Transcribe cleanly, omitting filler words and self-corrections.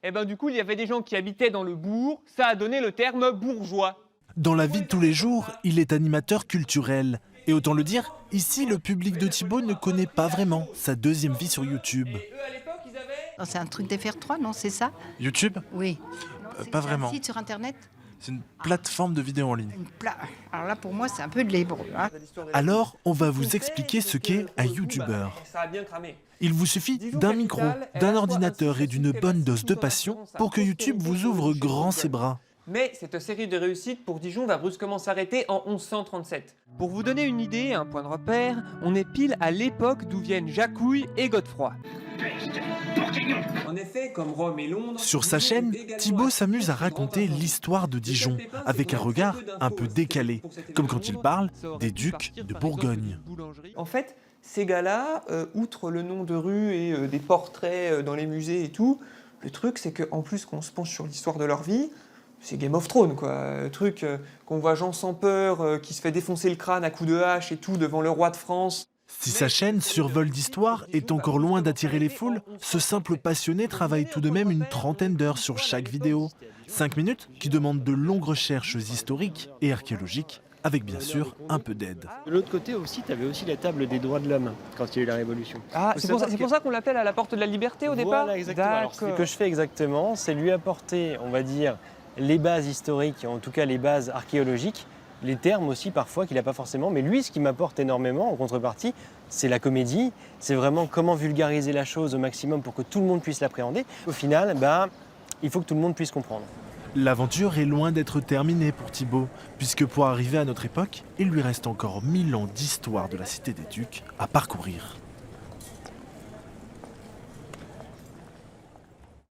Et ben du coup, il y avait des gens qui habitaient dans le bourg, ça a donné le terme bourgeois. Dans la vie de tous les jours, il est animateur culturel. Et autant le dire, ici, le public de Thibaut ne connaît pas vraiment sa deuxième vie sur YouTube. Et eux, à l'époque, ils avaient... Oh, c'est un truc d'FR3, non, c'est ça? YouTube? Oui. Pas vraiment. Un site sur Internet? C'est une plateforme de vidéos en ligne. Alors là, pour moi, c'est un peu de l'hébreu. Hein. Alors, on va vous expliquer ce qu'est un YouTuber. Ça a bien cramé. Il vous suffit d'un micro, d'un ordinateur et d'une bonne dose de passion pour que YouTube vous ouvre grand ses bras. Mais cette série de réussites pour Dijon va brusquement s'arrêter en 1137. Pour vous donner une idée, un point de repère, on est pile à l'époque d'où viennent Jacouille et Godefroy. En effet, comme Rome et Londres... Sur sa chaîne, Thibaut s'amuse à raconter l'histoire de Dijon, avec un regard un peu décalé, comme quand il parle des ducs de Bourgogne. En fait, ces gars-là, outre le nom de rue et des portraits dans les musées et tout, le truc c'est qu'en plus qu'on se penche sur l'histoire de leur vie, c'est Game of Thrones quoi, le truc qu'on voit Jean sans peur qui se fait défoncer le crâne à coups de hache et tout devant le roi de France. Si sa chaîne Survol d'Histoire est encore loin d'attirer les foules, ce simple passionné travaille tout de même une trentaine d'heures sur chaque vidéo. 5 minutes qui demandent de longues recherches historiques et archéologiques, avec bien sûr un peu d'aide. De l'autre côté aussi, tu avais aussi la table des droits de l'homme quand il y a eu la Révolution. Ah, c'est pour ça qu'on l'appelle à la porte de la liberté au départ. Voilà, exactement. Alors, ce que je fais exactement, c'est lui apporter, on va dire, les bases historiques, en tout cas les bases archéologiques, les termes aussi parfois qu'il n'a pas forcément. Mais lui, ce qui m'apporte énormément en contrepartie, c'est la comédie. C'est vraiment comment vulgariser la chose au maximum pour que tout le monde puisse l'appréhender. Au final, il faut que tout le monde puisse comprendre. L'aventure est loin d'être terminée pour Thibaut, puisque pour arriver à notre époque, il lui reste encore 1000 ans d'histoire de la Cité des Ducs à parcourir.